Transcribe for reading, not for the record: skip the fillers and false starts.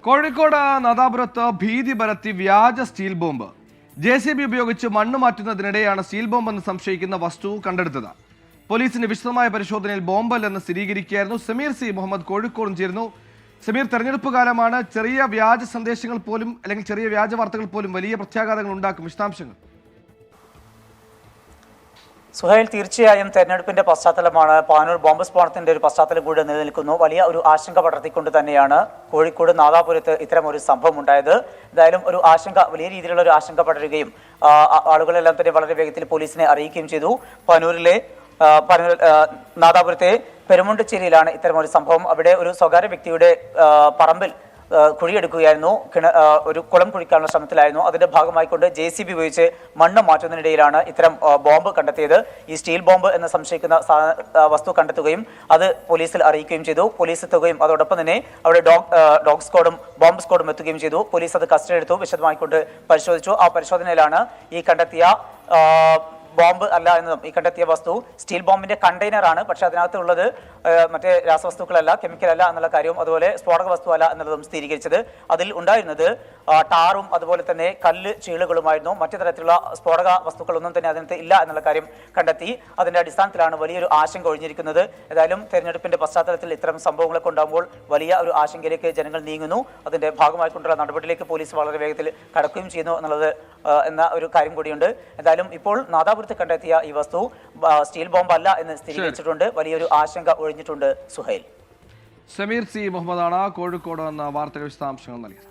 കോഴിക്കോട് നാദാപുരത്ത് ഭീതി പരത്തി വ്യാജ സ്റ്റീൽ ബോംബ്. JCB ഉപയോഗിച്ച് മണ്ണ് മാറ്റുന്നതിനിടെയാണ് സ്റ്റീൽ ബോംബെന്ന് സംശയിക്കുന്ന വസ്തു കണ്ടെടുത്തത്. പോലീസിന്റെ വിശദമായ പരിശോധനയിൽ ബോംബല്ലെന്ന് സ്ഥിരീകരിക്കുകയായിരുന്നു. സമീർ സി മുഹമ്മദ് കോഴിക്കോടും ചേരുന്നു. സമീർ, തെരഞ്ഞെടുപ്പ് കാലമാണ്. ചെറിയ വ്യാജ സന്ദേശങ്ങൾ പോലും അല്ലെങ്കിൽ ചെറിയ വ്യാജ വാർത്തകൾ പോലും വലിയ പ്രത്യാഘാതങ്ങൾ ഉണ്ടാക്കും. വിശദാംശങ്ങൾ. സുഹൈൽ, തീർച്ചയായും തെരഞ്ഞെടുപ്പിന്റെ പശ്ചാത്തലമാണ്. പാനൂർ ബോംബ് സ്ഫോടനത്തിന്റെ ഒരു പശ്ചാത്തലം കൂടി നിലനിൽക്കുന്നു. വലിയ ഒരു ആശങ്ക പടർത്തിക്കൊണ്ട് തന്നെയാണ് കോഴിക്കോട് നാദാപുരത്ത് ഇത്തരം ഒരു സംഭവം ഉണ്ടായത്. എന്തായാലും ഒരു ആശങ്ക, വലിയ രീതിയിലുള്ള ഒരു ആശങ്ക പടരുകയും ആളുകളെല്ലാം തന്നെ വളരെ വേഗത്തിൽ പോലീസിനെ അറിയിക്കുകയും ചെയ്തു. പാനൂർ നാദാപുരത്തെ പെരുമുണ്ടച്ചേരിയിലാണ് ഇത്തരമൊരു സംഭവം. അവിടെ ഒരു സ്വകാര്യ വ്യക്തിയുടെ പറമ്പിൽ കുഴിയെടുക്കുകയായിരുന്നു. ഒരു കുളം കുഴിക്കാനുള്ള ശ്രമത്തിലായിരുന്നു. അതിന്റെ ഭാഗമായിക്കൊണ്ട് JCB ഉപയോഗിച്ച് മണ്ണ് മാറ്റുന്നതിനിടയിലാണ് ഇത്തരം ബോംബ് കണ്ടെത്തിയത്. ഈ സ്റ്റീൽ ബോംബ് എന്ന് സംശയിക്കുന്ന വസ്തു കണ്ടെത്തുകയും അത് പോലീസിൽ അറിയിക്കുകയും ചെയ്തു. പോലീസ് എത്തുകയും അതോടൊപ്പം തന്നെ അവിടെ ഡോഗ് സ്ക്വാഡും ബോംബ് സ്ക്വാഡും എത്തുകയും ചെയ്തു. പോലീസ് അത് കസ്റ്റഡി എടുത്തു, വിശദമായിക്കൊണ്ട് പരിശോധിച്ചു. ആ പരിശോധനയിലാണ് ഈ കണ്ടെത്തിയ ബോംബ് അല്ല എന്നതും, ഈ കണ്ടെത്തിയ വസ്തു സ്റ്റീൽ ബോംബിന്റെ കണ്ടെയ്നറാണ്. പക്ഷെ അതിനകത്തുള്ളത് മറ്റേ രാസവസ്തുക്കളല്ല, കെമിക്കലല്ല എന്നുള്ള കാര്യവും അതുപോലെ സ്ഫോടക വസ്തു അല്ല എന്നുള്ളതും സ്ഥിരീകരിച്ചത്. അതിൽ ഉണ്ടായിരുന്നത് ടാറും അതുപോലെ തന്നെ കല്ല് ചീളുകളുമായിരുന്നു. മറ്റു തരത്തിലുള്ള സ്ഫോടക വസ്തുക്കളൊന്നും തന്നെ അതിനകത്ത് ഇല്ല എന്നുള്ള കാര്യം കണ്ടെത്തി. അതിന്റെ അടിസ്ഥാനത്തിലാണ് വലിയൊരു ആശങ്ക ഒഴിഞ്ഞിരിക്കുന്നത്. ഏതായാലും തെരഞ്ഞെടുപ്പിന്റെ പശ്ചാത്തലത്തിൽ ഇത്തരം സംഭവങ്ങളൊക്കെ ഉണ്ടാകുമ്പോൾ വലിയ ഒരു ആശങ്കയിലേക്ക് ജനങ്ങൾ നീങ്ങുന്നു. അതിന്റെ ഭാഗമായിക്കൊണ്ടുള്ള നടപടിയിലേക്ക് പോലീസ് വളരെ വേഗത്തിൽ കടക്കുകയും ചെയ്യുന്നു എന്ന ഒരു കാര്യം കൂടിയുണ്ട്. എന്തായാലും ഇപ്പോൾ നാദാപുരത്ത് കണ്ടെത്തിയ ഈ വസ്തു സ്റ്റീൽ ബോംബ് അല്ല എന്ന് സ്ഥിരീകരിച്ചിട്ടുണ്ട്. വലിയൊരു ആശങ്ക ഒഴിഞ്ഞിട്ടുണ്ട്. സുഹൈൽ. സമീർ സി മുഹമ്മദാണ് കോഴിക്കോട് എന്ന വാർത്തകൾ വിശദാംശങ്ങൾ നൽകിയത്.